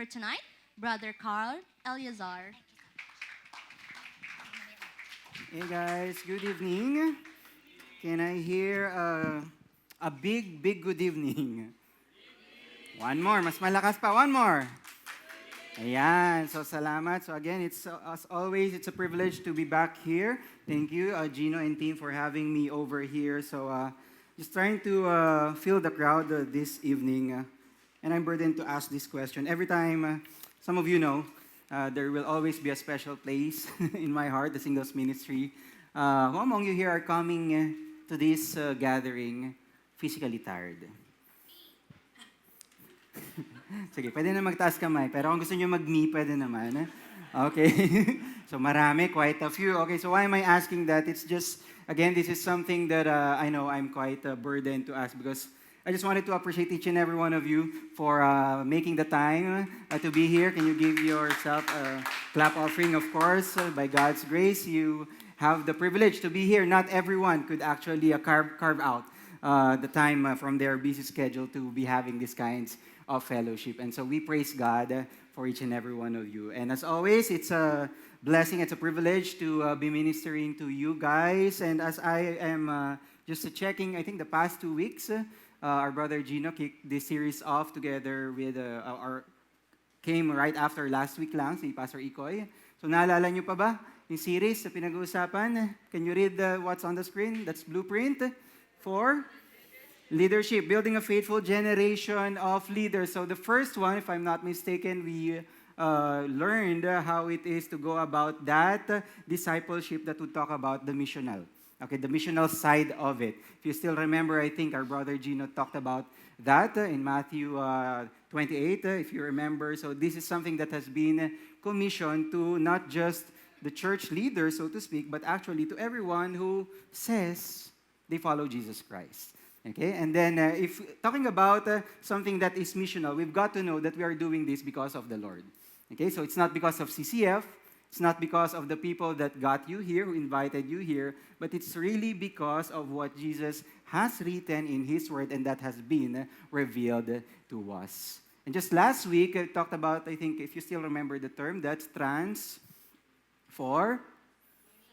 for tonight, Brother Carl Eleazar. Hey guys, good evening. Can I hear a big good evening? One more, mas malakas pa, one more. Ayan, so salamat. So again, it's as always, it's a privilege to be back here. Thank you, Gino and team, for having me over here. So just trying to fill the crowd this evening. And I'm burdened to ask this question. Every time, some of you know, there will always be a special place in my heart, the Singles Ministry. Who among you here are coming to this gathering physically tired? Sige, pwede na magtaas kamay. Pero kung gusto nyo mag-me, pwede naman. Okay. So marami, quite a few. Okay, so why am I asking that? It's just, again, this is something that I know I'm quite burdened to ask because I just wanted to appreciate each and every one of you for making the time to be here. Can you give yourself a clap offering, of course? By God's grace, you have the privilege to be here. Not everyone could actually carve out the time from their busy schedule to be having these kinds of fellowship. And so we praise God for each and every one of you. And as always, it's a blessing, it's a privilege to be ministering to you guys. And as I am just checking, I think the past 2 weeks, our brother Gino kicked this series off together with came right after last week lang, si Pastor Ikoy. So naalala nyo pa ba yung series na pinag-uusapan? Can you read what's on the screen? That's Blueprint for Leadership, building a faithful generation of leaders. So the first one, if I'm not mistaken, we learned how it is to go about that discipleship that would talk about the missional. Okay, the missional side of it. If you still remember, I think our brother Gino talked about that in Matthew 28, if you remember. So this is something that has been commissioned to not just the church leaders, so to speak, but actually to everyone who says they follow Jesus Christ. Okay, and then if talking about something that is missional, we've got to know that we are doing this because of the Lord. Okay, so it's not because of CCF, it's not because of the people that got you here, who invited you here, but it's really because of what Jesus has written in His Word and that has been revealed to us. And just last week, I talked about, I think, if you still remember the term, that's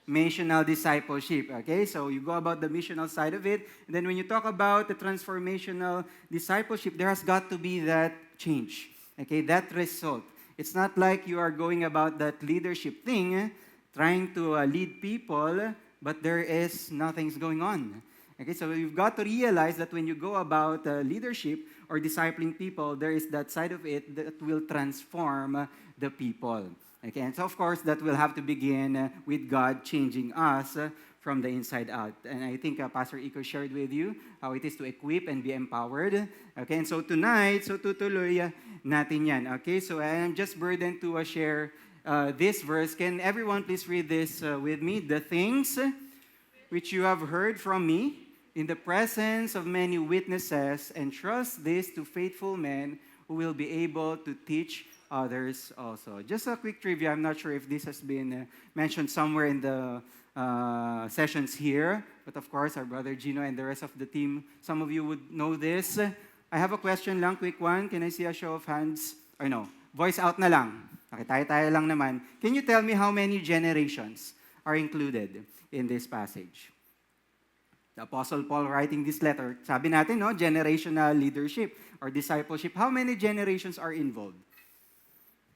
missional discipleship. Okay, so you go about the missional side of it, and then when you talk about the transformational discipleship, there has got to be that change. Okay, that result. It's not like you are going about that leadership thing, trying to lead people, but there is nothing's going on. Okay, so you've got to realize that when you go about leadership or discipling people, there is that side of it that will transform the people. Okay, and so of course that will have to begin with God changing us from the inside out. And I think Pastor Iko shared with you how it is to equip and be empowered. Okay, and so tonight, so tutuloy natin yan. Okay, so I am just burdened to share this verse. Can everyone please read this with me? The things which you have heard from me in the presence of many witnesses, and trust this to faithful men who will be able to teach others also. Just a quick trivia. I'm not sure if this has been mentioned somewhere in the sessions here, but of course, our brother Gino and the rest of the team, some of you would know this. I have a question lang, quick one. Can I see a show of hands? Or no, voice out na lang. Okay, tayo lang naman. Can you tell me how many generations are included in this passage? The Apostle Paul writing this letter, sabi natin, no, generational leadership or discipleship. How many generations are involved?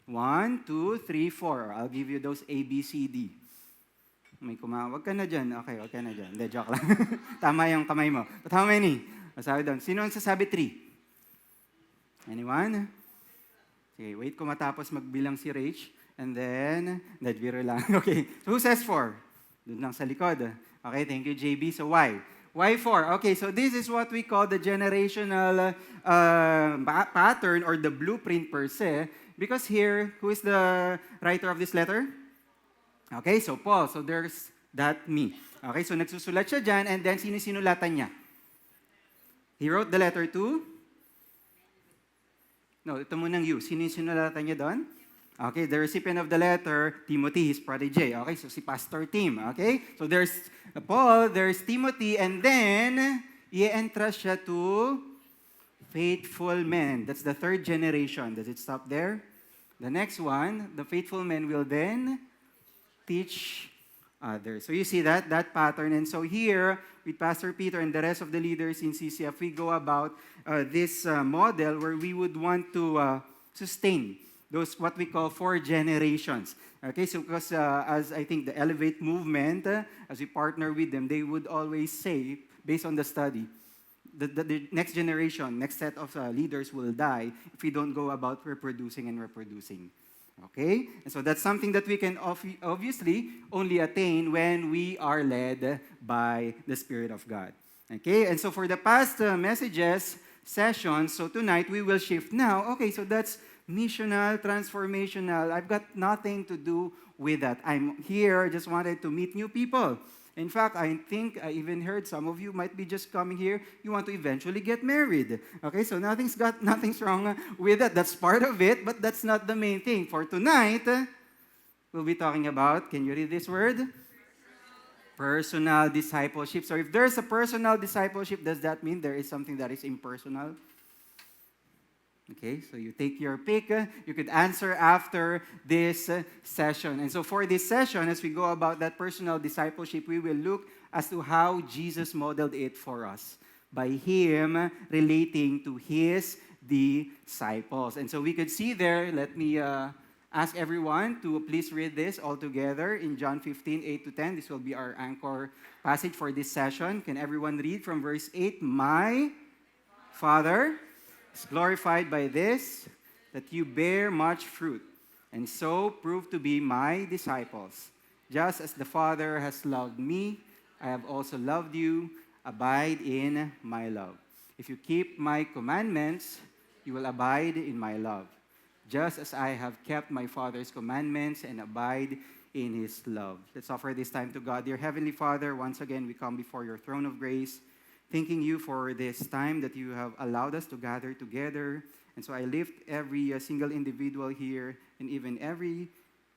1, 2, 3, 4. I'll give you those A, B, C, D. May kumawag ka na dyan. Okay, wag ka na dyan. Hindi, joke lang. Tama yung kamay mo. But how many? Masabi doon. Sino ang sasabi 3? Anyone? Okay, wait ko matapos magbilang si Rach. And then, biro lang. Okay, so who says 4? Doon lang sa likod. Okay, thank you, JB. So why? Why 4? Okay, so this is what we call the generational pattern or the blueprint per se. Because here, who is the writer of this letter? Okay, so Paul. So there's that me. Okay, so nagsusulat siya dyan, and then sino-sinulatan niya? He wrote the letter to? No, ito munang you. Sino-sinulatan niya doon? Okay, the recipient of the letter, Timothy, his protege. Okay, so si Pastor Tim. Okay, so there's Paul, there's Timothy, and then i-entrust siya to faithful men. That's the third generation. Does it stop there? The next one, the faithful men will then teach others. So you see that pattern. And so here, with Pastor Peter and the rest of the leaders in CCF, we go about this model where we would want to sustain those what we call 4 generations. Okay, so because as I think the Elevate movement, as we partner with them, they would always say, based on the study, the next generation, next set of leaders will die if we don't go about reproducing and reproducing. Okay? And so that's something that we can obviously only attain when we are led by the Spirit of God. Okay? And so for the past sessions, so tonight we will shift now. Okay, so that's missional, transformational. I've got nothing to do with that. I'm here, just wanted to meet new people. In fact, I think I even heard some of you might be just coming here, you want to eventually get married. Okay, so nothing's wrong with that. That's part of it, but that's not the main thing. For tonight, we'll be talking about, can you read this word? Personal discipleship. So if there's a personal discipleship, does that mean there is something that is impersonal? Okay, so you take your pick. You could answer after this session. And so for this session, as we go about that personal discipleship, we will look as to how Jesus modeled it for us by Him relating to His disciples. And so we could see there, let me ask everyone to please read this all together in John 15, 8 to 10. This will be our anchor passage for this session. Can everyone read from verse 8? My Father is glorified by this, that you bear much fruit, and so prove to be my disciples. Just as the Father has loved me, I have also loved you. Abide in my love. If you keep my commandments, you will abide in my love, just as I have kept my Father's commandments and abide in His love. Let's offer this time to God. Dear Heavenly Father, once again we come before your throne of grace, thanking you for this time that you have allowed us to gather together. And so I lift every single individual here and even every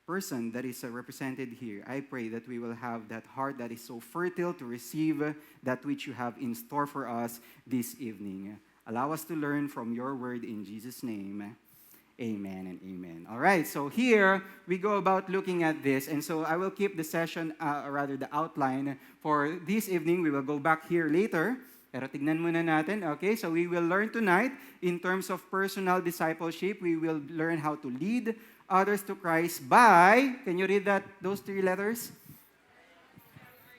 person that is represented here. I pray that we will have that heart that is so fertile to receive that which you have in store for us this evening. Allow us to learn from your word in Jesus' name. Amen and amen. All right, so here we go about looking at this. And so I will keep the session, the outline for this evening. We will go back here later. Pero tignan muna natin. Okay, so we will learn tonight in terms of personal discipleship. We will learn how to lead others to Christ by, can you read those 3 letters?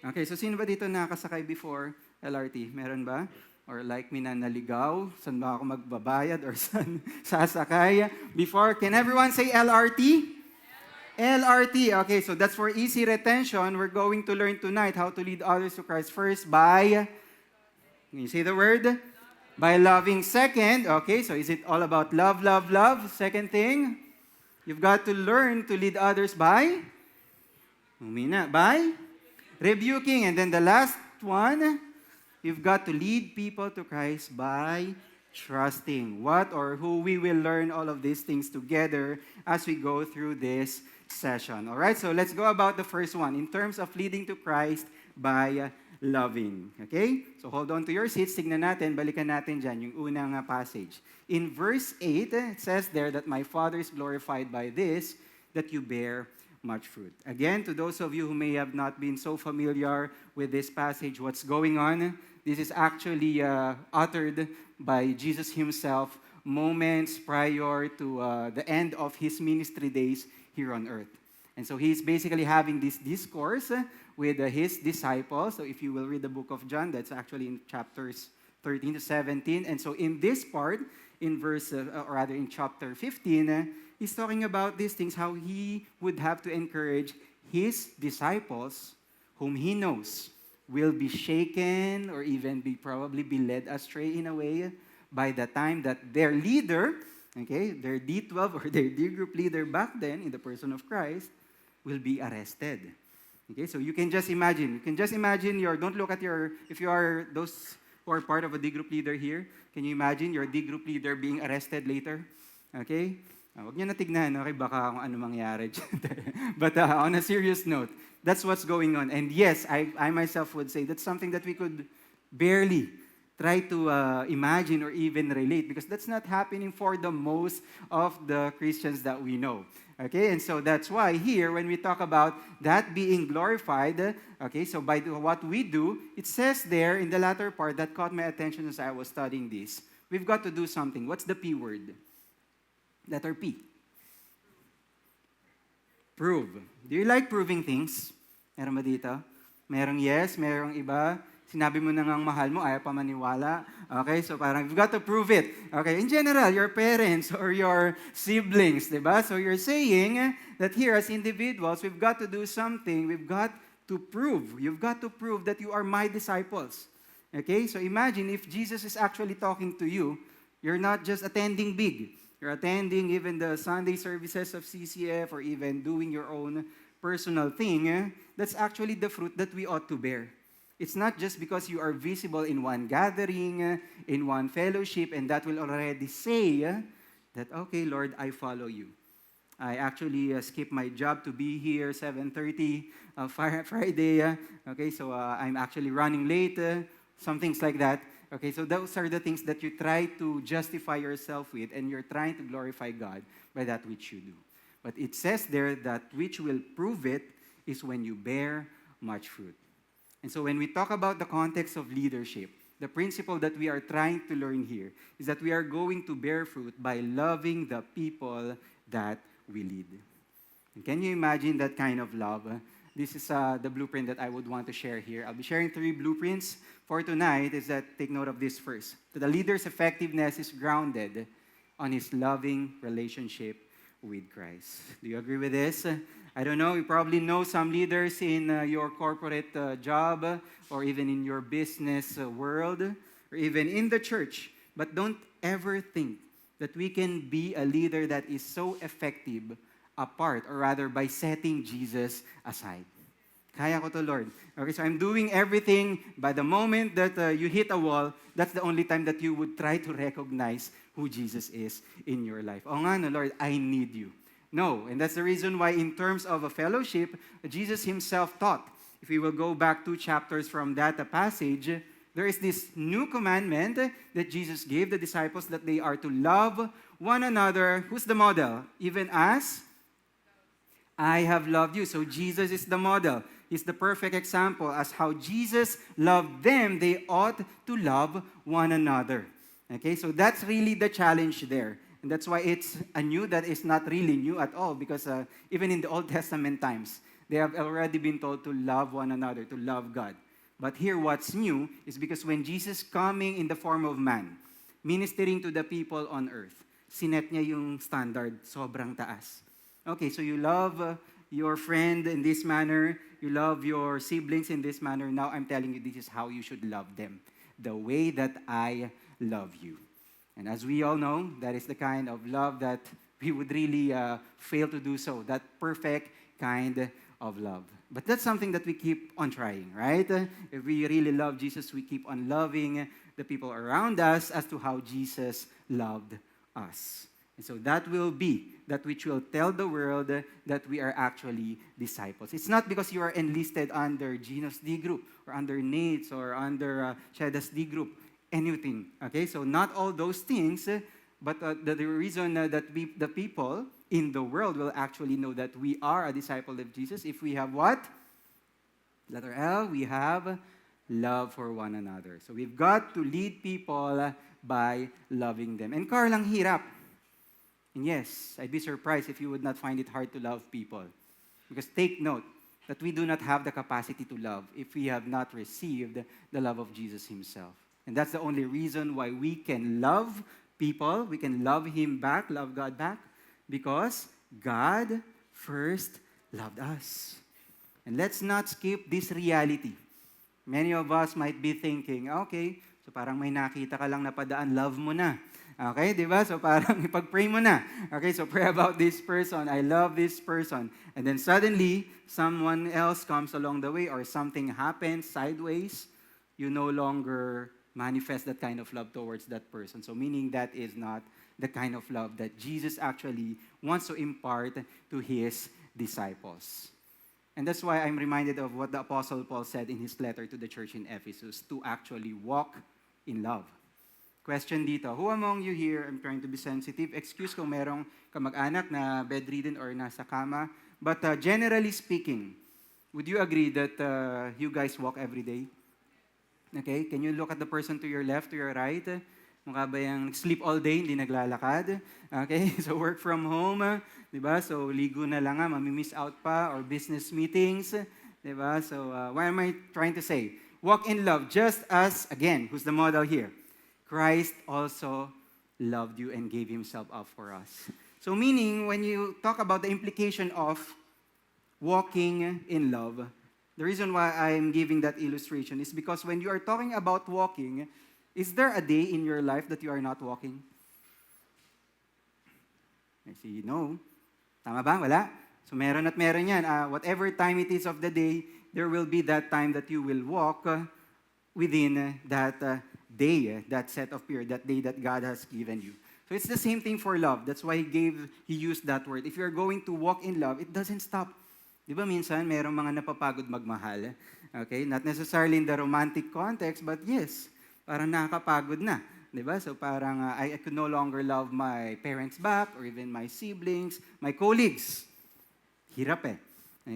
Okay, so sino ba dito nakasakay before LRT? Meron ba? Or like me na naligaw, saan ba ako magbabayad or saan sasakay? Before, can everyone say LRT? LRT. Okay, so that's for easy retention. We're going to learn tonight how to lead others to Christ first by, can you say the word? By loving. Second, okay, so is it all about love, love, love? Second thing, you've got to learn to lead others by? By? Rebuking. And then the last one, you've got to lead people to Christ by trusting. What or who we will learn all of these things together as we go through this session. All right, so let's go about the first one in terms of leading to Christ by loving. Okay? So hold on to your seats. Tignan natin, balikan natin dyan yung unang passage. In verse 8, it says there that my Father is glorified by this, that you bear much fruit. Again, to those of you who may have not been so familiar with this passage, what's going on? This is actually uttered by Jesus himself moments prior to the end of his ministry days here on earth. And so he's basically having this discourse with his disciples. So if you will read the book of John, that's actually in chapters 13 to 17. And so in this part, in in chapter 15, he's talking about these things, how he would have to encourage his disciples, whom he knows will be shaken or even probably be led astray in a way by the time that their leader, okay, their D12 or their D group leader back then in the person of Christ will be arrested. Okay, so you can just imagine. Don't look at if you are those who are part of a D group leader here, can you imagine your D group leader being arrested later? Okay? Huwag niyo natignan, okay, baka kung ano mangyari dyan. But on a serious note, that's what's going on. And yes, I myself would say that's something that we could barely try to imagine or even relate, because that's not happening for the most of the Christians that we know. Okay, and so that's why here, when we talk about that being glorified, okay, so by what we do, it says there in the latter part that caught my attention as I was studying this. We've got to do something. What's the P word? Letter P. Prove. Do you like proving things? Meron ba dito? Merong yes, merong iba. Sinabi mo na ngang mahal mo, ayaw pa maniwala. Okay, so parang you've got to prove it. Okay, in general, your parents or your siblings, diba? So you're saying that here as individuals, we've got to do something. We've got to prove. You've got to prove that you are my disciples. Okay, so imagine if Jesus is actually talking to you, you're not just attending big. You're attending even the Sunday services of CCF or even doing your own personal thing. That's actually the fruit that we ought to bear. It's not just because you are visible in one gathering, in one fellowship, and that will already say that, okay, Lord, I follow you. I actually skip my job to be here 7:30 Friday. Okay, so I'm actually running late, some things like that. Okay, so those are the things that you try to justify yourself with, and you're trying to glorify God by that which you do. But it says there that which will prove it is when you bear much fruit. And so when we talk about the context of leadership, the principle that we are trying to learn here is that we are going to bear fruit by loving the people that we lead. And can you imagine that kind of love? This is the blueprint that I would want to share here. I'll be sharing 3 blueprints for tonight. Is that take note of this first. That the leader's effectiveness is grounded on his loving relationship with Christ. Do you agree with this? I don't know, you probably know some leaders in your corporate job or even in your business world or even in the church. But don't ever think that we can be a leader that is so effective apart, or rather by setting Jesus aside. Kaya ko to, Lord. Okay, so I'm doing everything. By the moment that you hit a wall, that's the only time that you would try to recognize who Jesus is in your life. Oh nga, no, Lord, I need you. No, and that's the reason why in terms of a fellowship, Jesus himself taught. If we will go back 2 chapters from that passage, there is this new commandment that Jesus gave the disciples that they are to love one another. Who's the model? Even as I have loved you. So Jesus is the model. He's the perfect example. As how Jesus loved them, they ought to love one another. Okay, so that's really the challenge there. And that's why it's a new that is not really new at all, because even in the Old Testament times, they have already been told to love one another, to love God. But here what's new is because when Jesus coming in the form of man, ministering to the people on earth, sinet niya yung standard, sobrang taas. Okay, so you love your friend in this manner, you love your siblings in this manner. Now I'm telling you, this is how you should love them, the way that I love you. And as we all know, that is the kind of love that we would really fail to do so, that perfect kind of love. But that's something that we keep on trying, right? If we really love Jesus, we keep on loving the people around us as to how Jesus loved us. And so that will be that which will tell the world that we are actually disciples. It's not because you are enlisted under Gino's D group or under Nate's or under Sheda's D group. Anything, okay? So not all those things, but the reason that the people in the world will actually know that we are a disciple of Jesus if we have what? Letter L, we have love for one another. So we've got to lead people by loving them. And Carl, ang hirap. And yes, I'd be surprised if you would not find it hard to love people. Because take note that we do not have the capacity to love if we have not received the love of Jesus himself. And that's the only reason why we can love people, we can love him back, love God back, because God first loved us. And let's not skip this reality. Many of us might be thinking, okay, so parang may nakita ka lang na padaan, love mo na. Okay, di ba? So parang ipag-pray mo na. Okay, so pray about this person. I love this person. And then suddenly, someone else comes along the way or something happens sideways. You no longer manifest that kind of love towards that person. So meaning that is not the kind of love that Jesus actually wants to impart to his disciples. And that's why I'm reminded of what the Apostle Paul said in his letter to the church in Ephesus, to actually walk in love. Question dito, who among you here, I'm trying to be sensitive, excuse kung merong kamag-anak na bedridden or nasa kama, but generally speaking, would you agree that you guys walk every day? Okay, can you look at the person to your left, to your right? Mukha ba yung sleep all day, hindi naglalakad? Okay, so work from home, di ba? So ligo na lang mamimiss out pa, or business meetings, di ba? So what am I trying to say? Walk in love, just as, again, who's the model here? Christ also loved you and gave himself up for us. So meaning, when you talk about the implication of walking in love, the reason why I'm giving that illustration is because when you are talking about walking, is there a day in your life that you are not walking? I see, no. Tama ba? Wala? So meron at meron yan. Whatever time it is of the day, there will be that time that you will walk within that day, that set of period, that day that God has given you. So it's the same thing for love. That's why He used that word. If you're going to walk in love, it doesn't stop. Di ba minsan, merong mga napapagod magmahal? Okay? Not necessarily in the romantic context, but yes, parang nakakapagod na. Di ba? So parang I could no longer love my parents back, or even my siblings, my colleagues. Hirap eh.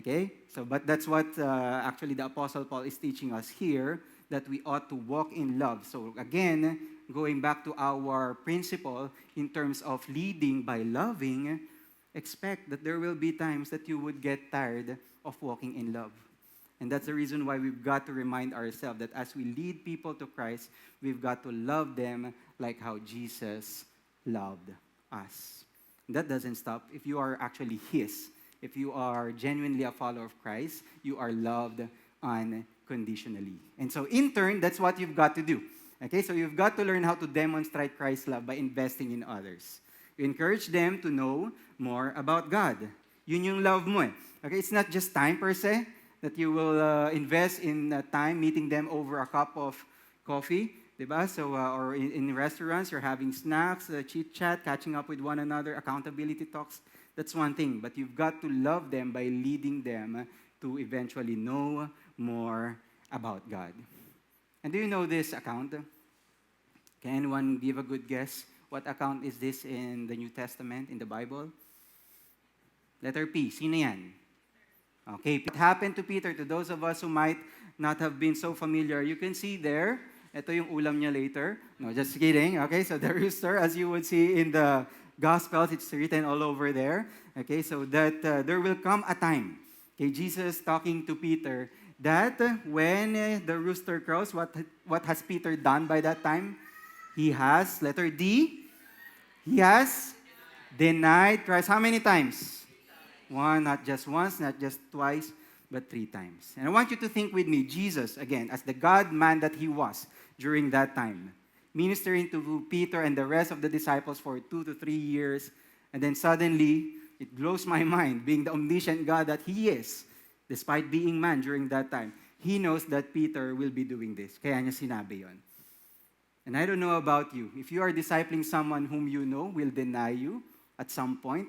Okay? So, but that's what actually the Apostle Paul is teaching us here, that we ought to walk in love. So again, going back to our principle in terms of leading by loving, expect that there will be times that you would get tired of walking in love. And that's the reason why we've got to remind ourselves that as we lead people to Christ, we've got to love them like how Jesus loved us. And that doesn't stop. If you are actually His, if you are genuinely a follower of Christ, you are loved unconditionally. And so in turn, that's what you've got to do. Okay, so you've got to learn how to demonstrate Christ's love by investing in others. You encourage them to know more about God. Yun yung love mo eh. Okay, it's not just time per se, that you will invest in time meeting them over a cup of coffee, diba? So, or in restaurants, you're having snacks, chit-chat, catching up with one another, accountability talks. That's one thing. But you've got to love them by leading them to eventually know more about God. And do you know this account? Can anyone give a good guess? What account is this in the New Testament, in the Bible? Letter P. Sino yan? Okay, it happened to Peter. To those of us who might not have been so familiar, you can see there, ito yung ulam niya later. No, just kidding. Okay, so the rooster, as you would see in the Gospels, it's written all over there. Okay, so that there will come a time, okay, Jesus talking to Peter, that when the rooster crows, what has Peter done by that time? He has, letter D, he has denied Christ. How many times? One, not just once, not just twice, but 3 times. And I want you to think with me, Jesus, again, as the God-man that He was during that time, ministering to Peter and the rest of the disciples for 2 to 3 years, and then suddenly, it blows my mind, being the omniscient God that He is, despite being man during that time, He knows that Peter will be doing this. Kaya niya sinabi yon. And I don't know about you. If you are discipling someone whom you know will deny you at some point,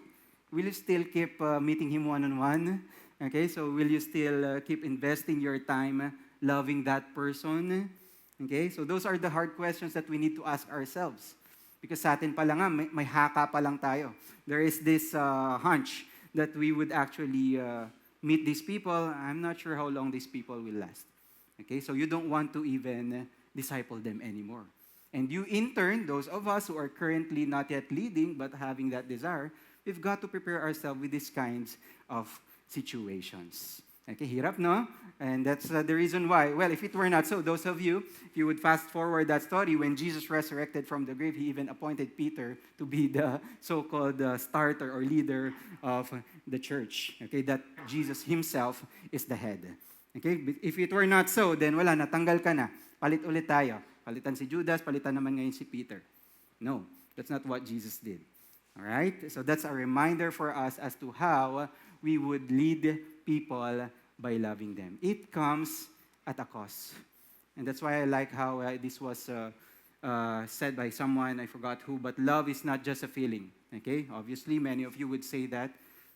will you still keep meeting him one-on-one? Okay, so will you still keep investing your time loving that person? Okay, so those are the hard questions that we need to ask ourselves. Because sa atin pala nga, may haka pa lang tayo. There is this hunch that we would actually meet these people. I'm not sure how long these people will last. Okay, so you don't want to even disciple them anymore. And you, in turn, those of us who are currently not yet leading but having that desire, we've got to prepare ourselves with these kinds of situations. Okay, hirap, no? And that's the reason why. Well, if it were not so, those of you, if you would fast forward that story, when Jesus resurrected from the grave, He even appointed Peter to be the so-called starter or leader of the church. Okay, that Jesus Himself is the head. Okay, but if it were not so, then wala, natanggal ka na. Palit ulit tayo. Palitan si Judas, palitan naman ngayon si Peter. No, that's not what Jesus did. All right? So that's a reminder for us as to how we would lead people by loving them. It comes at a cost. And that's why I like how this was said by someone, I forgot who, but love is not just a feeling. Okay? Obviously, many of you would say that.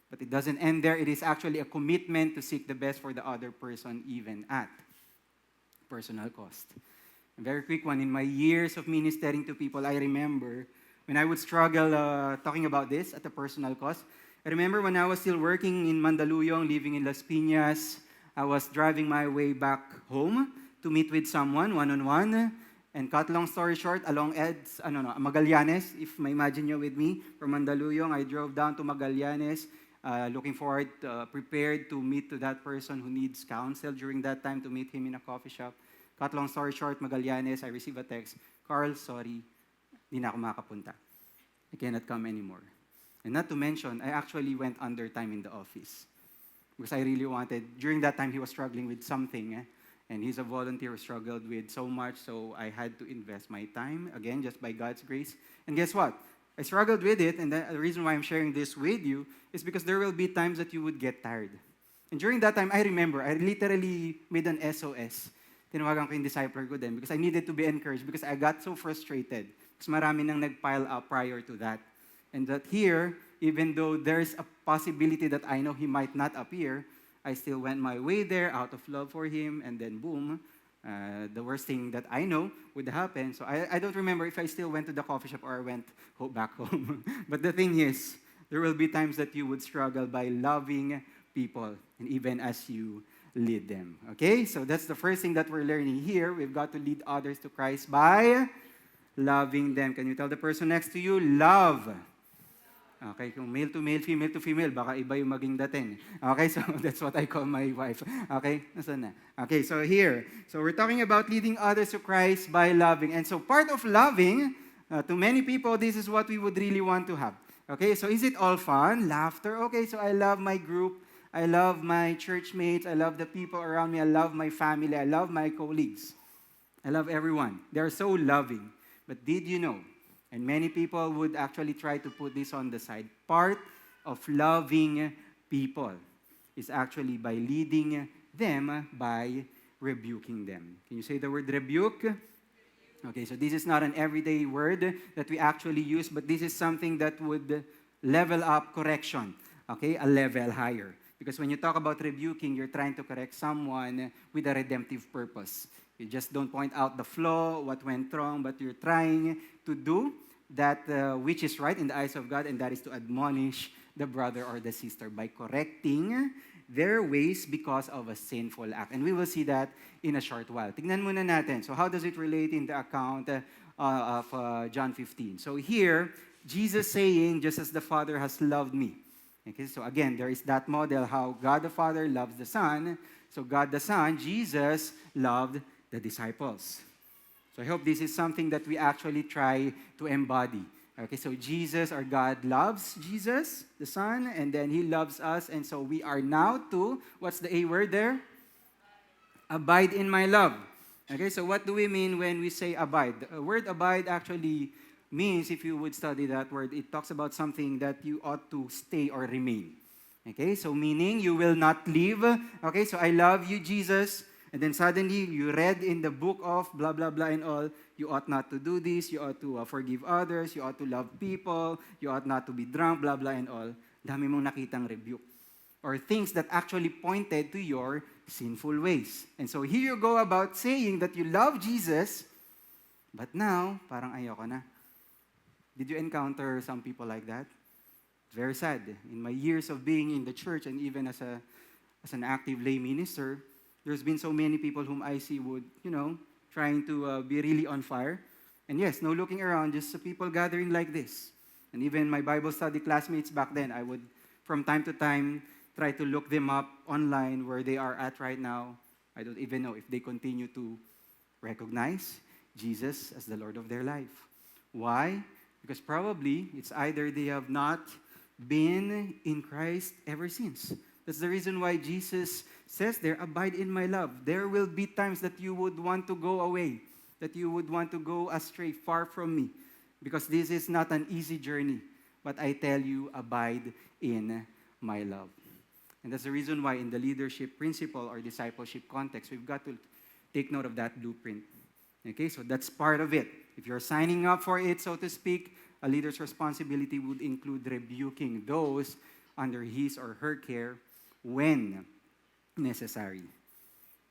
But it doesn't end there. It is actually a commitment to seek the best for the other person, even at personal cost. A very quick one. In my years of ministering to people, I remember when I would struggle talking about this at a personal cost. I remember when I was still working in Mandaluyong, living in Las Piñas, I was driving my way back home to meet with someone one-on-one. And cut long story short, along Magallanes, if may imagine you with me, from Mandaluyong, I drove down to Magallanes, looking forward, prepared to meet to that person who needs counsel during that time, to meet him in a coffee shop. Cut long story short, Magallanes, I receive a text, Carl, sorry, di na ako makapunta. I cannot come anymore. And not to mention, I actually went under time in the office. Because I really wanted, during that time, he was struggling with something, and he's a volunteer who struggled with so much, so I had to invest my time, again, just by God's grace. And guess what? I struggled with it, and the reason why I'm sharing this with you is because there will be times that you would get tired. And during that time, I remember, I literally made an SOS. Tinawagan ko yung discipler ko din because I needed to be encouraged because I got so frustrated. Because marami nang nag-pile up prior to that. And that here, even though there's a possibility that I know he might not appear, I still went my way there out of love for him, and then boom, the worst thing that I know would happen. So I don't remember if I still went to the coffee shop or I went back home. But the thing is, there will be times that you would struggle by loving people, and even as you lead them. Okay? So that's the first thing that we're learning here. We've got to lead others to Christ by loving them. Can you tell the person next to you, love? Okay, kung male to female, baka iba yung maging dating. Okay, so that's what I call my wife. Okay, nasaan na? Okay, so here. So we're talking about leading others to Christ by loving. And so part of loving, to many people, this is what we would really want to have. Okay, so is it all fun? Laughter? Okay, so I love my group. I love my church mates. I love the people around me. I love my family. I love my colleagues. I love everyone. They're so loving. But did you know? And many people would actually try to put this on the side. Part of loving people is actually by leading them by rebuking them. Can you say the word rebuke? Okay, so this is not an everyday word that we actually use, but this is something that would level up correction, okay, a level higher. Because when you talk about rebuking, you're trying to correct someone with a redemptive purpose. You just don't point out the flaw, what went wrong, but you're trying to do that which is right in the eyes of God, and that is to admonish the brother or the sister by correcting their ways because of a sinful act. And we will see that in a short while. Tignan muna natin. So how does it relate in the account of John 15? So here, Jesus saying, just as the Father has loved me. Okay, so again, there is that model how God the Father loves the Son. So God the Son, Jesus, loved the disciples. So I hope this is something that we actually try to embody. Okay, so Jesus, or God, loves Jesus, the Son, and then He loves us, and so we are now to, what's the A word there? Abide in my love. Okay, so what do we mean when we say abide? The word abide actually means, if you would study that word, it talks about something that you ought to stay or remain. Okay, so meaning you will not leave. Okay, so I love you, Jesus. And then suddenly, you read in the book of blah, blah, blah and all, you ought not to do this, you ought to forgive others, you ought to love people, you ought not to be drunk, blah, blah and all. Dami mong nakitang rebuke. Or things that actually pointed to your sinful ways. And so here you go about saying that you love Jesus, but now, parang ayoko na. Did you encounter some people like that? It's very sad. In my years of being in the church and even as an active lay minister, there's been so many people whom I see would, trying to be really on fire. And yes, no looking around, just people gathering like this. And even my Bible study classmates back then, I would, from time to time, try to look them up online where they are at right now. I don't even know if they continue to recognize Jesus as the Lord of their life. Why? Because probably it's either they have not been in Christ ever since. That's the reason why Jesus says there, abide in my love. There will be times that you would want to go away, that you would want to go astray, far from me, because this is not an easy journey. But I tell you, abide in my love. And that's the reason why in the leadership principle or discipleship context, we've got to take note of that blueprint. Okay, so that's part of it. If you're signing up for it, so to speak, a leader's responsibility would include rebuking those under his or her care when necessary.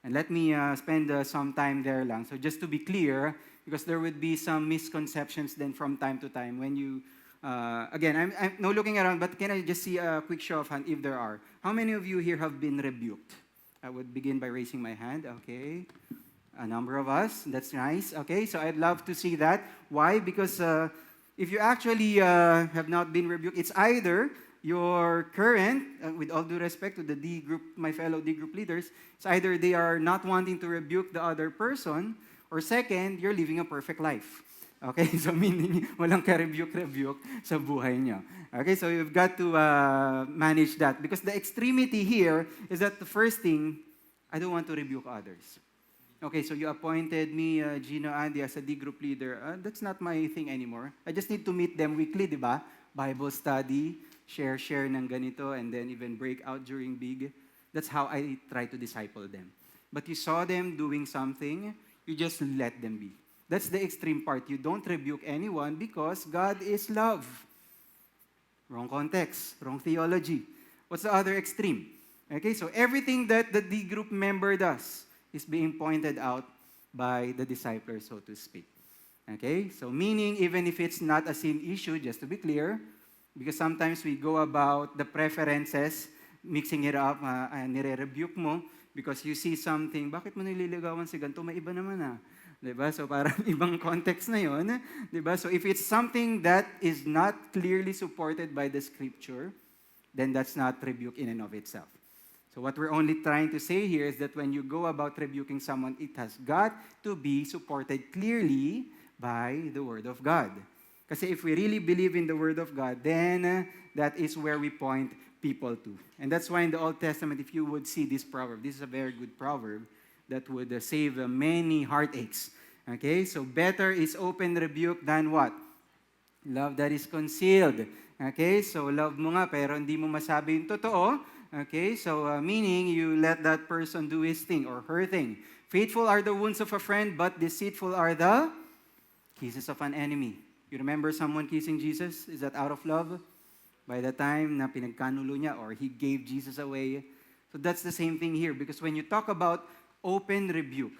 And let me spend some time there lang. So just to be clear, because there would be some misconceptions then from time to time when you, again, I'm no looking around, but can I just see a quick show of hand if there are? How many of you here have been rebuked? I would begin by raising my hand. Okay. A number of us. That's nice. Okay, so I'd love to see that. Why? Because if you actually have not been rebuked, it's either your current, with all due respect to the D group, my fellow D group leaders, it's either they are not wanting to rebuke the other person, or second, you're living a perfect life. Okay, so meaning walang ka-rebuke-rebuke sa buhay nyo. Okay, so you've got to manage that. Because the extremity here is that the first thing, I don't want to rebuke others. Okay, so you appointed me, Gino, Andy, as a D group leader. That's not my thing anymore. I just need to meet them weekly, di ba? Bible study, share ng ganito, and then even break out during big. That's how I try to disciple them. But you saw them doing something, you just let them be. That's the extreme part. You don't rebuke anyone because God is love. Wrong context, wrong theology. What's the other extreme? Okay, so everything that the D group member does is being pointed out by the discipler, so to speak. Okay, so meaning even if it's not a sin issue, just to be clear, because sometimes we go about the preferences, mixing it up, nire-rebuke mo, because you see something, bakit mo nililigawan si ganito? May iba naman ah. Diba? So parang ibang context na yun. Diba? So if it's something that is not clearly supported by the scripture, then that's not rebuke in and of itself. So what we're only trying to say here is that when you go about rebuking someone, it has got to be supported clearly by the Word of God. Kasi if we really believe in the Word of God, then that is where we point people to. And that's why in the Old Testament, if you would see this proverb, this is a very good proverb that would save many heartaches. Okay, so better is open rebuke than what? Love that is concealed. Okay, so love mo nga pero hindi mo masabi yung totoo. Okay, so meaning you let that person do his thing or her thing. Faithful are the wounds of a friend, but deceitful are the kisses of an enemy. You remember someone kissing Jesus? Is that out of love? By the time na pinagkanulo niya or he gave Jesus away. So that's the same thing here because when you talk about open rebuke,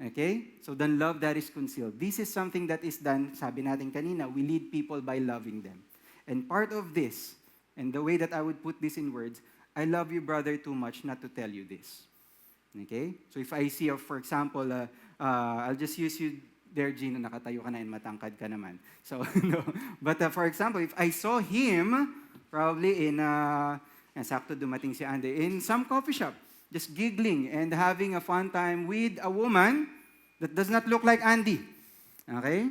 okay, so then love that is concealed. This is something that is done, sabi natin kanina, we lead people by loving them. And part of this, and the way that I would put this in words, I love you, brother, too much not to tell you this. Okay? So if I see, for example, I'll just use you there, Gino, nakatayo ka na and matangkad ka naman. So, no. But for example, if I saw him, probably sakto dumating si Andy, in some coffee shop, just giggling and having a fun time with a woman that does not look like Andy. Okay?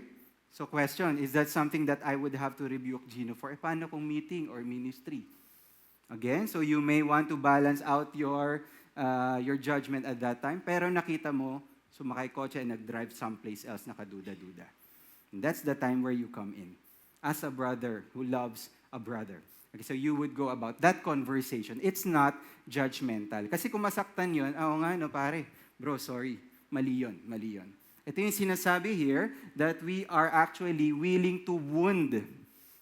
So question, is that something that I would have to rebuke Gino for? Paano kung meeting or ministry? Again, so you may want to balance out your judgment at that time, pero nakita mo, sumakay kotse and nag-drive someplace else, nakaduda-duda. And that's the time where you come in, as a brother who loves a brother. Okay, so you would go about that conversation. It's not judgmental. Kasi kung masaktan yun, oo nga, no pare, bro, sorry, mali yun. Ito yung sinasabi here, that we are actually willing to wound.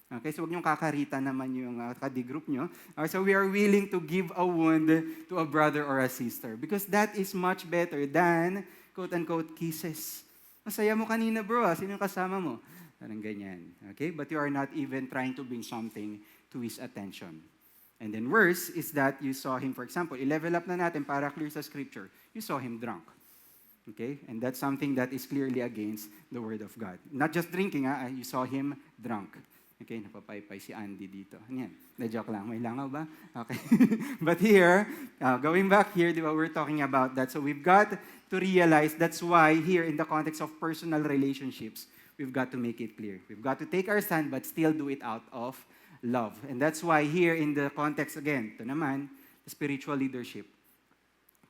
Okay, so huwag niyong kakarita naman yung kadi-group nyo. So we are willing to give a wound to a brother or a sister because that is much better than, quote-unquote, kisses. Masaya mo kanina, bro. Sino yung kasama mo? Parang ganyan. Okay, but you are not even trying to bring something to his attention. And then worse is that you saw him, for example, i-level up na natin para clear sa scripture. You saw him drunk. Okay, and that's something that is clearly against the Word of God. Not just drinking, you saw him drunk. Okay, napapaypay si Andy dito. Ano yan? Na-joke lang. May langaw ba? Okay. But here, going back here, di ba, we're talking about that. So we've got to realize that's why here in the context of personal relationships, we've got to make it clear. We've got to take our stand but still do it out of love. And that's why here in the context, again, ito naman, spiritual leadership.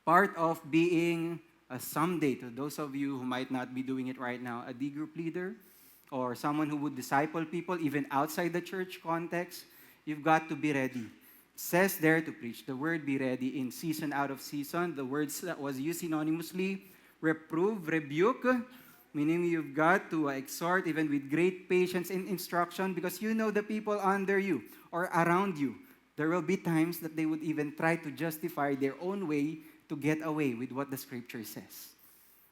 Part of being someday, to those of you who might not be doing it right now, a D group leader, or someone who would disciple people even outside the church context, you've got to be ready. It says there to preach the word, be ready in season, out of season. The words that was used synonymously, reprove, rebuke, meaning you've got to exhort even with great patience and instruction because you know the people under you or around you. There will be times that they would even try to justify their own way to get away with what the Scripture says.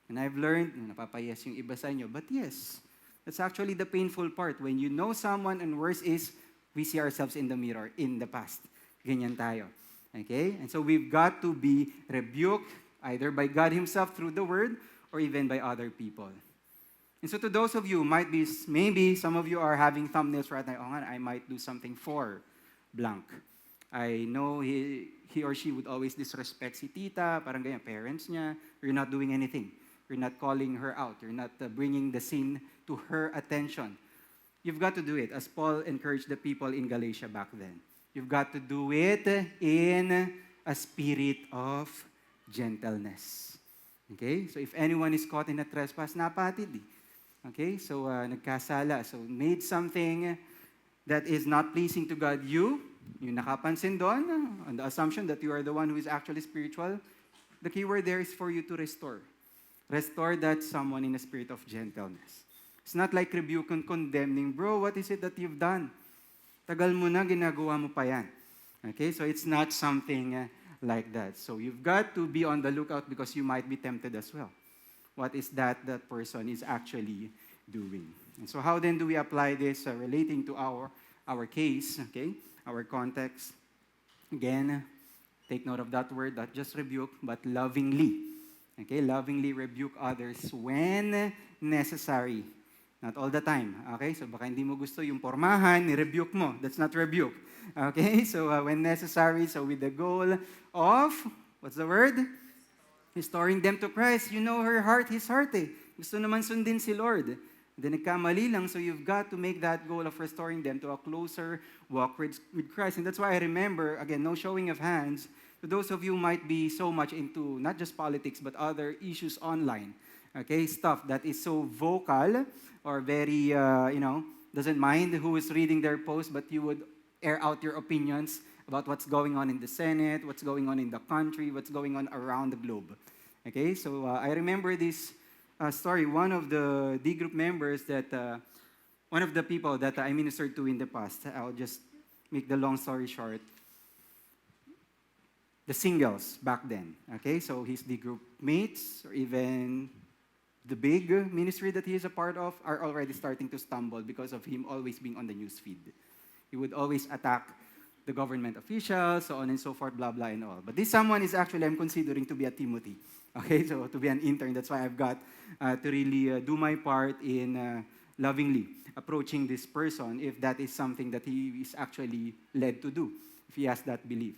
And I've learned, napapayas yung iba sa inyo, but yes, that's actually the painful part. When you know someone and worse is, we see ourselves in the mirror in the past. Ganyan tayo. Okay? And so we've got to be rebuked either by God Himself through the Word or even by other people. And so to those of you, maybe some of you are having thumbnails right now, I might do something for blank. I know he or she would always disrespect si tita, parang ganyan, parents niya. You're not doing anything. You're not calling her out. You're not bringing the sin to her attention. You've got to do it, as Paul encouraged the people in Galatia back then. You've got to do it in a spirit of gentleness. Okay? So if anyone is caught in a trespass, napatid. Okay? So nagkasala. So made something that is not pleasing to God, yung nakapansin doon, on the assumption that you are the one who is actually spiritual, the key word there is for you to restore. Restore that someone in a spirit of gentleness. It's not like rebuke and condemning, bro, what is it that you've done? Tagal mo na, ginagawa mo pa yan. Okay, so it's not something like that. So you've got to be on the lookout because you might be tempted as well. What is that person is actually doing? And so how then do we apply this relating to our case, okay, our context? Again, take note of that word, not just rebuke, but lovingly. Okay, lovingly rebuke others when necessary. Not all the time. Okay, so baka hindi mo gusto yung pormahan, ni-rebuke mo. That's not rebuke. Okay, so when necessary, so with the goal of, what's the word? Restoring them to Christ. You know her heart, his heart eh. Gusto naman sundin si Lord. Then nagkamali lang, so you've got to make that goal of restoring them to a closer walk with Christ. And that's why I remember, again, no showing of hands, to those of you who might be so much into not just politics, but other issues online. Okay, stuff that is so vocal or very, doesn't mind who is reading their post, but you would air out your opinions about what's going on in the Senate, what's going on in the country, what's going on around the globe. Okay, so I remember this story. One of the D group members one of the people that I ministered to in the past, I'll just make the long story short, the singles back then. Okay, so his D group mates, or even the big ministry that he is a part of, are already starting to stumble because of him always being on the news feed. He would always attack the government officials, so on and so forth, blah, blah, and all. But this someone is actually, I'm considering to be a Timothy. Okay, so to be an intern, that's why I've got to really do my part in lovingly approaching this person if that is something that he is actually led to do, if he has that belief.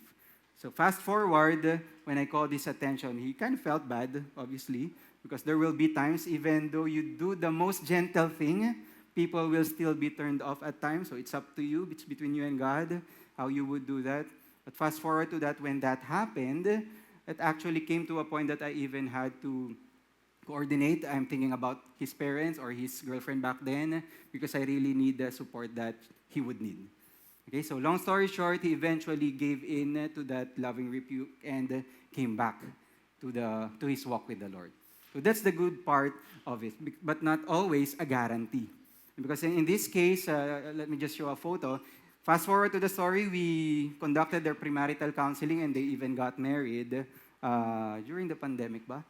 So fast forward, when I called his attention, he kind of felt bad, obviously, because there will be times, even though you do the most gentle thing, people will still be turned off at times. So it's up to you, it's between you and God, how you would do that. But fast forward to that, when that happened, it actually came to a point that I even had to coordinate. I'm thinking about his parents or his girlfriend back then, because I really need the support that he would need. Okay, so long story short, he eventually gave in to that loving rebuke and came back to his walk with the Lord. So that's the good part of it, but not always a guarantee. Because in this case, let me just show a photo. Fast forward to the story, we conducted their premarital counseling and they even got married during the pandemic ba?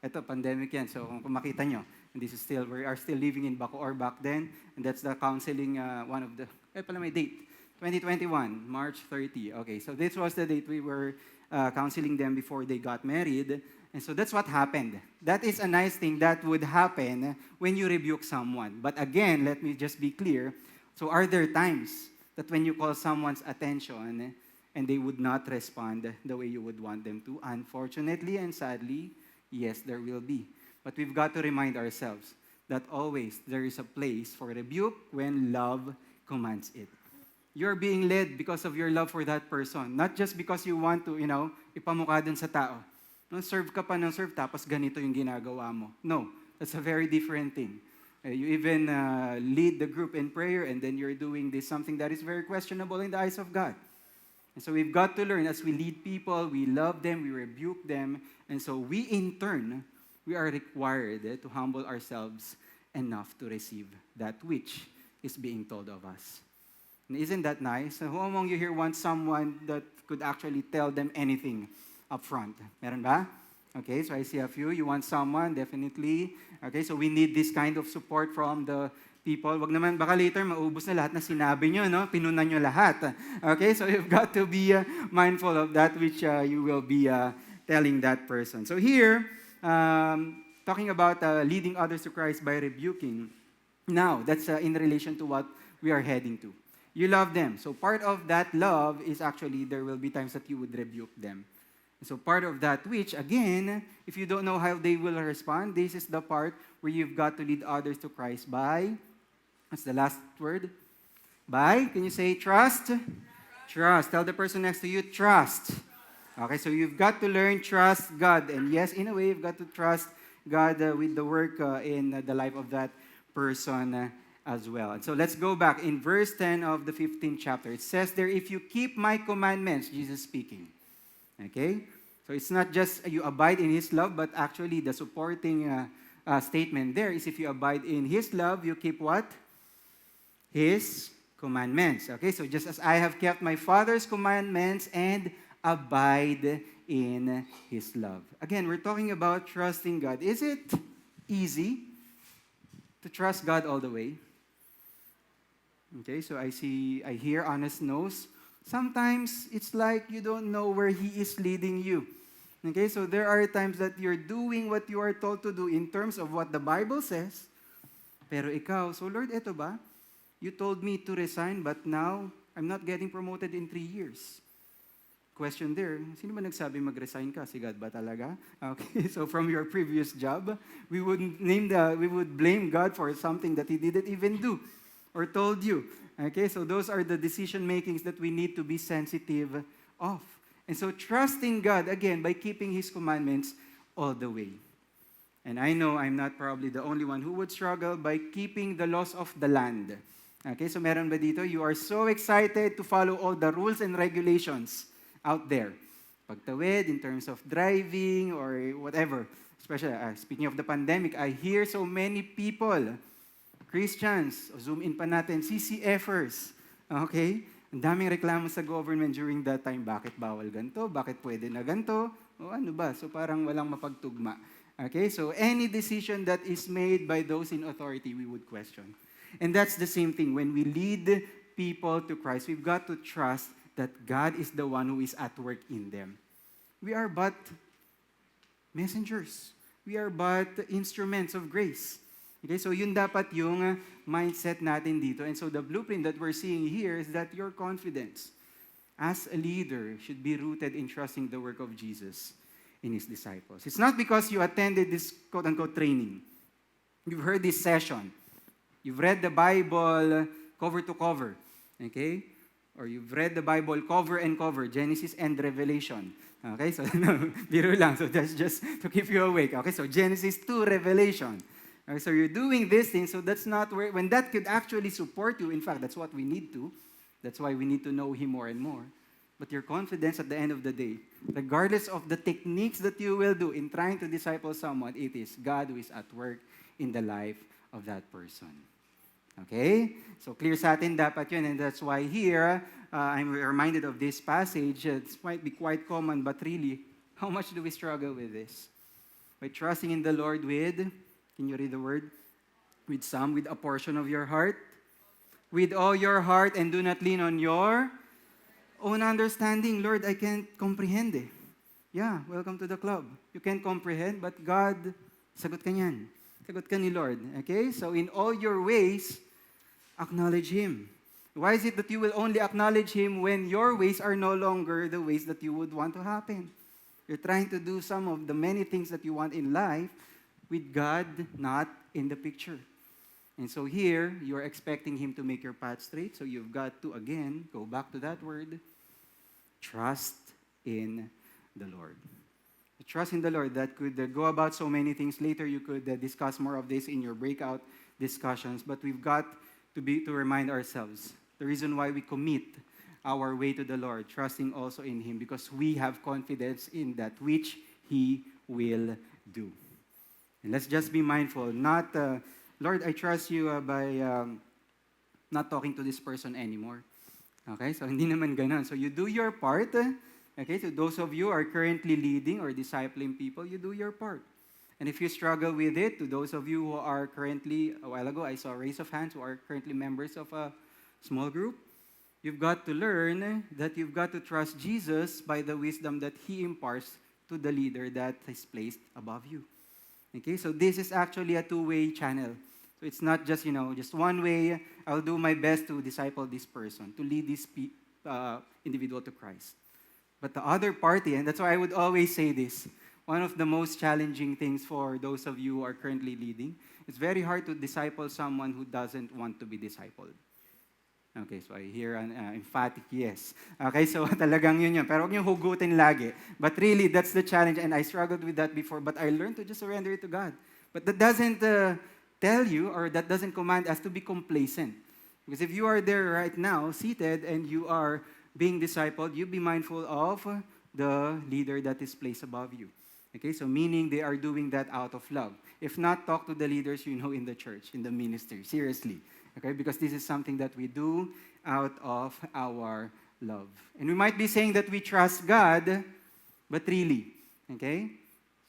Ito, pandemic yan. So kung makita nyo, and this is still, we are still living in Bacoor back then, and that's the counseling, one of the, pala may date, 2021, March 30. Okay, so this was the date we were counseling them before they got married. And so that's what happened. That is a nice thing that would happen when you rebuke someone. But again, let me just be clear. So are there times that when you call someone's attention and they would not respond the way you would want them to? Unfortunately and sadly, yes, there will be. But we've got to remind ourselves that always there is a place for rebuke when love commands it. You're being led because of your love for that person, not just because you want to, ipamukha dun sa tao. No, serve ka pa ng serve, tapos ganito yung ginagawa mo. No, that's a very different thing. You even lead the group in prayer, and then you're doing this, something that is very questionable in the eyes of God. And so we've got to learn, as we lead people, we love them, we rebuke them, and so we in turn, we are required to humble ourselves enough to receive that which is being told of us. And isn't that nice? Who among you here wants someone that could actually tell them anything up front. Meron ba? Okay, so I see a few. You want someone, definitely. Okay, so we need this kind of support from the people. Wag naman, baka later maubos na lahat na sinabi nyo, no? Pinunan nyo lahat. Okay, so you've got to be mindful of that which you will be telling that person. So here, talking about leading others to Christ by rebuking. Now, that's in relation to what we are heading to. You love them. So part of that love is actually there will be times that you would rebuke them. So part of that which, again, if you don't know how they will respond, this is the part where you've got to lead others to Christ by, what's the last word? By, can you say trust? Trust. Tell the person next to you, trust. Okay, so you've got to learn trust God. And yes, in a way, you've got to trust God with the work in the life of that person as well. And so let's go back in verse 10 of the 15th chapter. It says there, if you keep my commandments, Jesus speaking. Okay? So it's not just you abide in His love, but actually the supporting statement there is if you abide in His love, you keep what? His commandments. Okay? So just as I have kept my Father's commandments and abide in His love. Again, we're talking about trusting God. Is it easy to trust God all the way? Okay, so I hear honest no's. Sometimes it's like you don't know where He is leading you. Okay, so there are times that you're doing what you are told to do in terms of what the Bible says. Pero ikaw, so Lord, eto ba? You told me to resign, but now I'm not getting promoted in 3 years. Question there, sino ba nagsabi mag-resign ka? Si God ba talaga? Okay, so from your previous job, we would blame God for something that He didn't even do or told you. Okay, so those are the decision makings that we need to be sensitive of. And so trusting God, again, by keeping His commandments all the way. And I know I'm not probably the only one who would struggle by keeping the laws of the land. Okay, so meron ba dito? You are so excited to follow all the rules and regulations out there. Pagtawid, in terms of driving or whatever. Especially, speaking of the pandemic, I hear so many people, Christians, zoom in pa natin, CCFers, okay? Ang daming reklamo sa government during that time. Bakit bawal ganito? Bakit pwede na ganito? O ano ba? So parang walang mapagtugma. Okay? So any decision that is made by those in authority, we would question. And that's the same thing. When we lead people to Christ, we've got to trust that God is the one who is at work in them. We are but messengers. We are but instruments of grace. Okay, so yun dapat yung mindset natin dito. And so the blueprint that we're seeing here is that your confidence as a leader should be rooted in trusting the work of Jesus in His disciples. It's not because you attended this quote-unquote training. You've heard this session. You've read the Bible cover to cover. Okay? Or you've read the Bible cover and cover, Genesis and Revelation. Okay, so biro lang. So that's just to keep you awake. Okay, so Genesis to Revelation. Okay, so you're doing this thing, so that's not where, when that could actually support you. In fact, that's what we need to. That's why we need to know Him more and more. But your confidence at the end of the day, regardless of the techniques that you will do in trying to disciple someone, it is God who is at work in the life of that person. Okay? So clear sa atin dapat yun, and that's why here, I'm reminded of this passage. It might be quite common, but really, how much do we struggle with this? By trusting in the Lord with, can you read the word? With some, with a portion of your heart. With all your heart, and do not lean on your own understanding. Lord, I can't comprehend eh. Yeah, welcome to the club. You can't comprehend, but God, sagot ka niyan. Sagot ka ni Lord. Okay? So in all your ways, acknowledge Him. Why is it that you will only acknowledge Him when your ways are no longer the ways that you would want to happen? You're trying to do some of the many things that you want in life with God not in the picture. And so here, you're expecting Him to make your path straight, so you've got to, again, go back to that word, trust in the Lord. Trust in the Lord, that could go about so many things. Later, you could discuss more of this in your breakout discussions, but we've got to remind ourselves the reason why we commit our way to the Lord, trusting also in Him, because we have confidence in that which He will do. And let's just be mindful, not, Lord, I trust you by not talking to this person anymore. Okay, so hindi naman ganun. So you do your part, Okay, so those of you who are currently leading or discipling people, you do your part. And if you struggle with it, to those of you who are currently, a while ago, I saw a raise of hands who are currently members of a small group, you've got to learn that you've got to trust Jesus by the wisdom that He imparts to the leader that is placed above you. Okay, so this is actually a two-way channel. So it's not just, just one way. I'll do my best to disciple this person, to lead this individual to Christ. But the other party, and that's why I would always say this, one of the most challenging things for those of you who are currently leading, it's very hard to disciple someone who doesn't want to be discipled. Okay, so I hear an emphatic yes. Okay, so talagang yun. Pero huwag niyong hugutin lagi. But really, that's the challenge, and I struggled with that before, but I learned to just surrender it to God. But that doesn't tell you, or that doesn't command us to be complacent. Because if you are there right now, seated, and you are being discipled, you be mindful of the leader that is placed above you. Okay, so meaning they are doing that out of love. If not, talk to the leaders you know in the church, in the ministry. Seriously. Okay, because this is something that we do out of our love. And we might be saying that we trust God, but really, okay?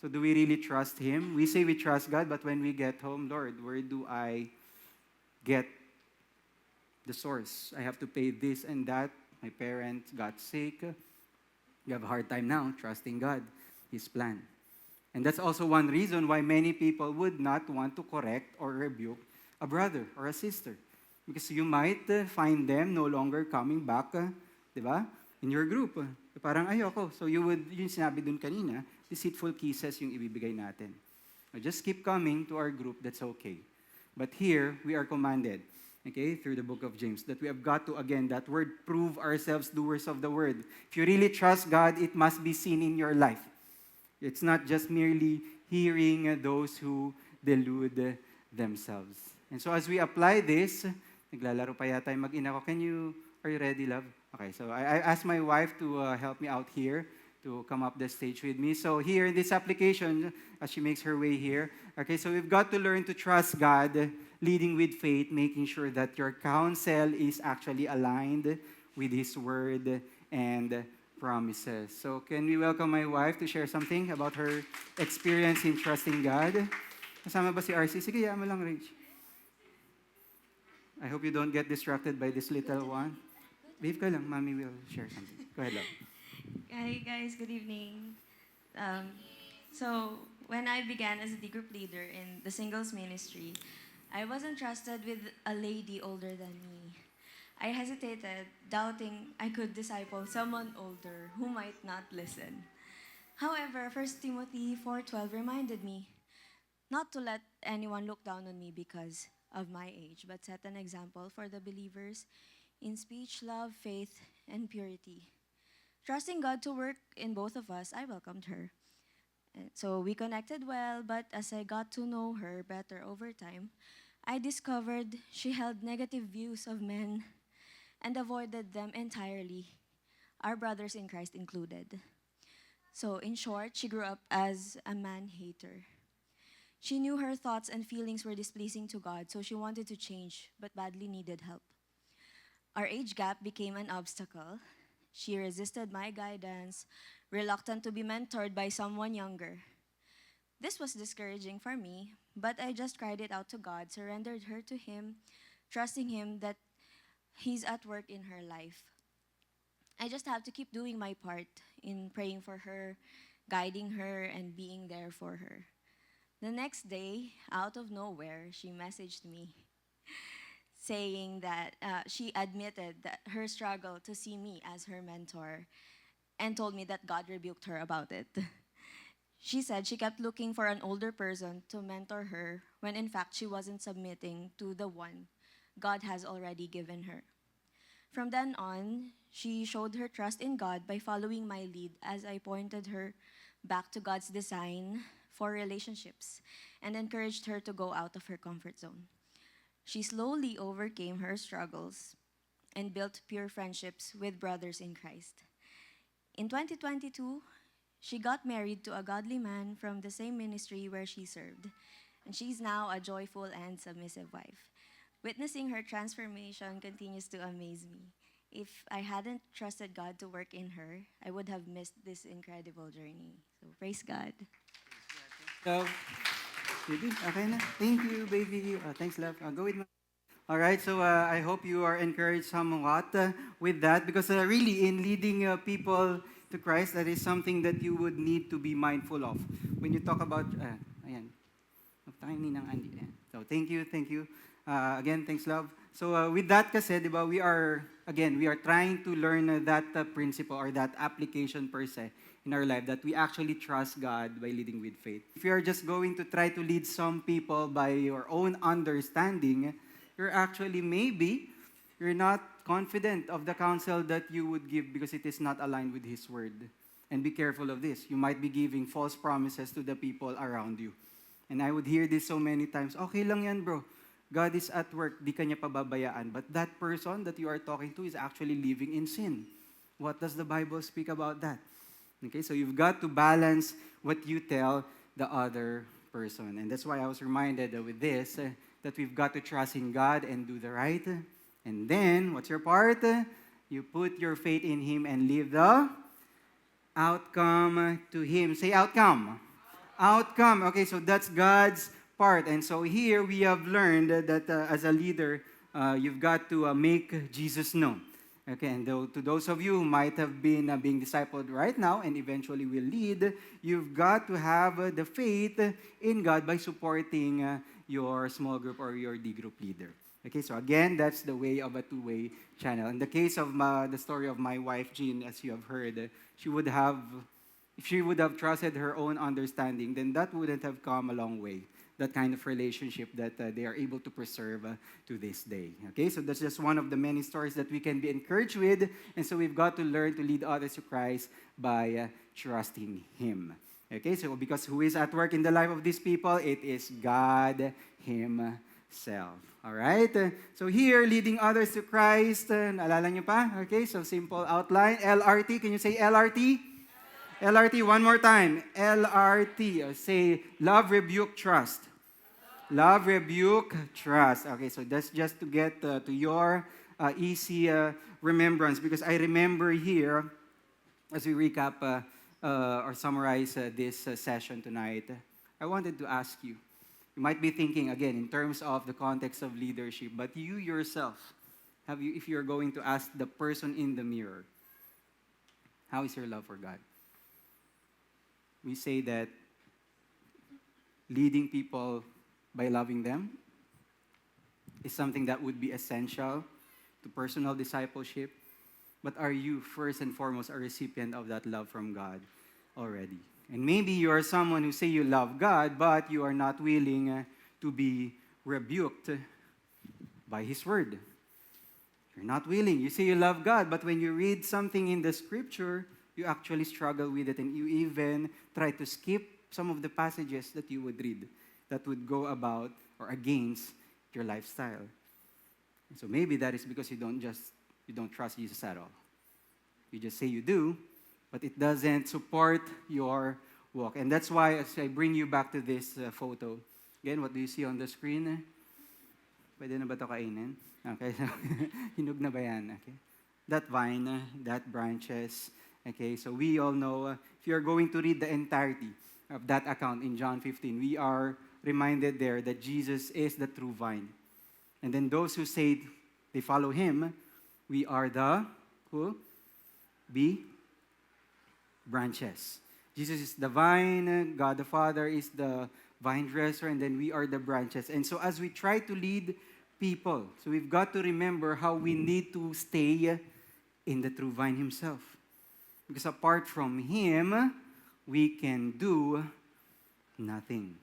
So do we really trust Him? We say we trust God, but when we get home, Lord, where do I get the source? I have to pay this and that. My parents got sick. You have a hard time now trusting God, His plan. And that's also one reason why many people would not want to correct or rebuke a brother or a sister. Because you might find them no longer coming back, di ba? In your group. Parang ayoko. So yung sinabi dun kanina, deceitful kisses yung ibibigay natin. Just keep coming to our group, that's okay. But here, we are commanded, okay, through the book of James, that we have got to, again, that word, prove ourselves doers of the word. If you really trust God, it must be seen in your life. It's not just merely hearing those who delude themselves. And so as we apply this, naglalaro pa yata yung mag-ina ko. Are you ready, love? Okay, so I asked my wife to help me out here, to come up the stage with me. So here in this application, as she makes her way here, okay, so we've got to learn to trust God, leading with faith, making sure that your counsel is actually aligned with His word and promises. So can we welcome my wife to share something about her experience in trusting God? Kasama ba si RC? Sige, yaman lang, Rach. I hope you don't get distracted by this little one. Behave ka lang, Mommy will share something. Go ahead, love. Hi guys, good evening. So when I began as the group leader in the singles ministry, I was entrusted with a lady older than me. I hesitated, doubting I could disciple someone older who might not listen. However, 1 Timothy 4:12 reminded me not to let anyone look down on me because of my age, but set an example for the believers in speech, love, faith, and purity. Trusting God to work in both of us, I welcomed her. So we connected well, but as I got to know her better over time, I discovered she held negative views of men and avoided them entirely, our brothers in Christ included. So, in short, she grew up as a man hater. She knew her thoughts and feelings were displeasing to God, so she wanted to change, but badly needed help. Our age gap became an obstacle. She resisted my guidance, reluctant to be mentored by someone younger. This was discouraging for me, but I just cried it out to God, surrendered her to Him, trusting Him that He's at work in her life. I just have to keep doing my part in praying for her, guiding her, and being there for her. The next day, out of nowhere, she messaged me saying that she admitted that her struggle to see me as her mentor and told me that God rebuked her about it. She said she kept looking for an older person to mentor her when in fact she wasn't submitting to the one God has already given her. From then on, she showed her trust in God by following my lead as I pointed her back to God's design for relationships and encouraged her to go out of her comfort zone. She slowly overcame her struggles and built pure friendships with brothers in Christ. In 2022, she got married to a godly man from the same ministry where she served, and she's now a joyful and submissive wife. Witnessing her transformation continues to amaze me. if I hadn't trusted God to work in her, I would have missed this incredible journey. So praise God. Love. Baby, okay na. Thank you, baby. Thanks, love. Go with my... All right, so I hope you are encouraged somewhat with that because really in leading people to Christ, that is something that you would need to be mindful of. When you talk about, ayan, tiny ng Andy. Ayan. So thank you, thank you. Again, thanks, love. So with that kasi, di ba, we are trying to learn that principle or that application per se in our life, that we actually trust God by leading with faith. If you are just going to try to lead some people by your own understanding, you're actually you're not confident of the counsel that you would give because it is not aligned with His word. And be careful of this. You might be giving false promises to the people around you. And I would hear this so many times, okay lang yan bro, God is at work, di kanya pababayaan. But that person that you are talking to is actually living in sin. What does the Bible speak about that? Okay, so you've got to balance what you tell the other person. And that's why I was reminded with this, that we've got to trust in God and do the right. And then, what's your part? You put your faith in Him and leave the outcome to Him. Say outcome. Outcome. Okay, so that's God's part. And so here we have learned that as a leader, you've got to make Jesus known. Okay, and to those of you who might have been being discipled right now and eventually will lead, you've got to have the faith in God by supporting your small group or your D group leader. Okay, so again, that's the way of a two-way channel. In the case of the story of my wife, Jean, as you have heard, if she would have trusted her own understanding, then that wouldn't have come a long way. That kind of relationship that they are able to preserve to this day. Okay, so that's just one of the many stories that we can be encouraged with. And so we've got to learn to lead others to Christ by trusting Him. Okay, so because who is at work in the life of these people? It is God Himself. All right, so here, leading others to Christ. Naalala niyo pa? Okay, so simple outline. LRT, can you say LRT? LRT, one more time. LRT. Say, love, rebuke, trust. Love, rebuke, trust. Okay, so that's just to get to your easy remembrance. Because I remember here, as we recap or summarize this session tonight, I wanted to ask you. You might be thinking, again, in terms of the context of leadership, but you yourself, if you're going to ask the person in the mirror, how is your love for God? We say that leading people by loving them is something that would be essential to personal discipleship. But are you, first and foremost, a recipient of that love from God already? And maybe you are someone who say you love God, but you are not willing to be rebuked by His word. You're not willing. You say you love God, but when you read something in the scripture, you actually struggle with it, and you even try to skip some of the passages that you would read that would go about or against your lifestyle. And so maybe that is because you don't trust Jesus at all. You just say you do, but it doesn't support your walk. And that's why as I bring you back to this photo, again, what do you see on the screen? Pwede na ba ito kainin? Okay, hinog na ba yan? Okay. That vine, that branches. Okay, so we all know, if you're going to read the entirety of that account in John 15, we are reminded there that Jesus is the true vine. And then those who say they follow Him, we are the, who? Branches. Jesus is the vine, God the Father is the vine dresser, and then we are the branches. And so as we try to lead people, so we've got to remember how we need to stay in the true vine Himself. Because apart from Him, we can do nothing.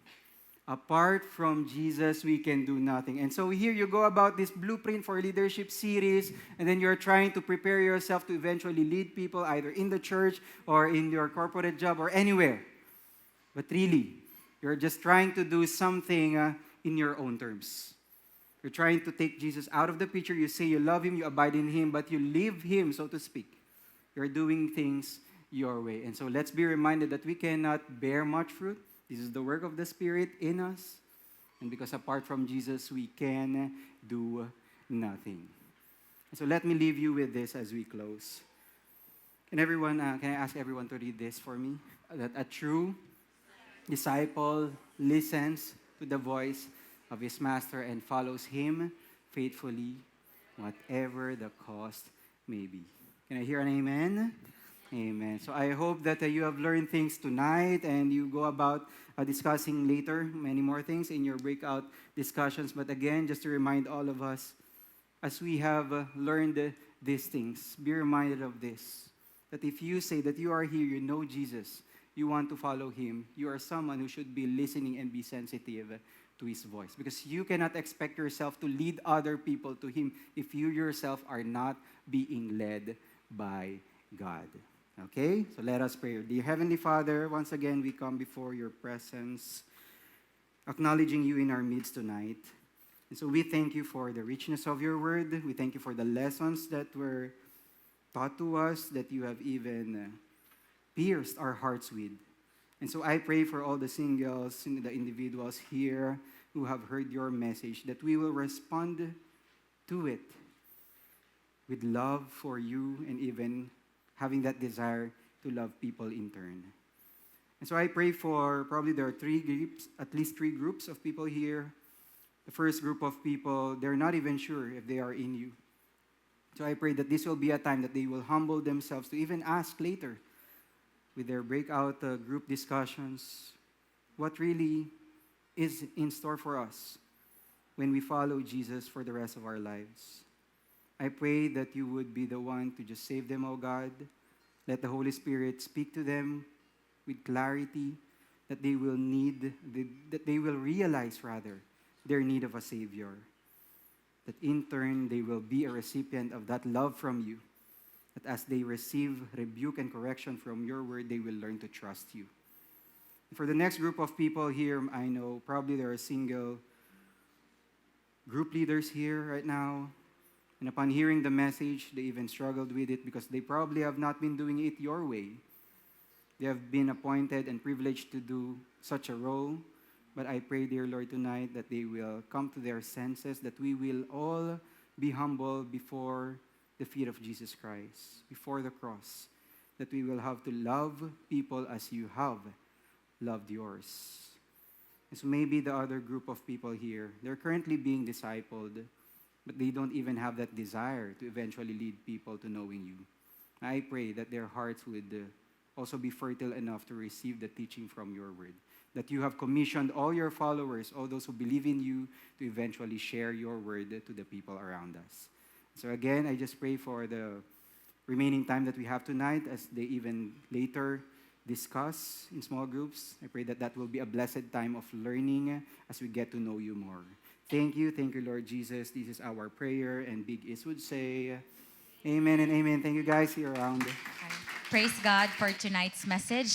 Apart from Jesus, we can do nothing. And so here you go about this Blueprint for Leadership series, and then you're trying to prepare yourself to eventually lead people either in the church or in your corporate job or anywhere. But really, you're just trying to do something in your own terms. You're trying to take Jesus out of the picture. You say you love Him, you abide in Him, but you leave Him, so to speak. You're doing things your way. And so let's be reminded that we cannot bear much fruit. This is the work of the Spirit in us. And because apart from Jesus, we can do nothing. So let me leave you with this as we close. Can I ask everyone to read this for me? That a true disciple listens to the voice of his master and follows him faithfully, whatever the cost may be. Can I hear an amen? Amen. So I hope that you have learned things tonight and you go about discussing later many more things in your breakout discussions. But again, just to remind all of us, as we have learned these things, be reminded of this, that if you say that you are here, you know Jesus, you want to follow him, you are someone who should be listening and be sensitive to his voice. Because you cannot expect yourself to lead other people to him if you yourself are not being led by God. Okay? So let us pray. Dear Heavenly Father, once again we come before your presence, acknowledging you in our midst tonight. And so we thank you for the richness of your word. We thank you for the lessons that were taught to us, that you have even pierced our hearts with. And so I pray for all the singles and the individuals here who have heard your message, that we will respond to it with love for you and even having that desire to love people in turn. And so I pray for, probably there are three groups, at least three groups of people here. The first group of people, they're not even sure if they are in you. So I pray that this will be a time that they will humble themselves to even ask later with their breakout group discussions what really is in store for us when we follow Jesus for the rest of our lives. I pray that you would be the one to just save them, oh God. Let the Holy Spirit speak to them with clarity, that they will realize rather their need of a Savior. That in turn, they will be a recipient of that love from you. That as they receive rebuke and correction from your word, they will learn to trust you. For the next group of people here, I know probably there are single group leaders here right now. And upon hearing the message, they even struggled with it because they probably have not been doing it your way. They have been appointed and privileged to do such a role. But I pray, dear Lord, tonight that they will come to their senses, that we will all be humble before the feet of Jesus Christ, before the cross, that we will have to love people as you have loved yours. And so maybe the other group of people here, they're currently being discipled, but they don't even have that desire to eventually lead people to knowing you. I pray that their hearts would also be fertile enough to receive the teaching from your word, that you have commissioned all your followers, all those who believe in you, to eventually share your word to the people around us. So again, I just pray for the remaining time that we have tonight as they even later discuss in small groups. I pray that that will be a blessed time of learning as we get to know you more. Thank you, Lord Jesus. This is our prayer, and Big Is would say, amen and amen. Thank you guys. See you around. Praise God for tonight's message.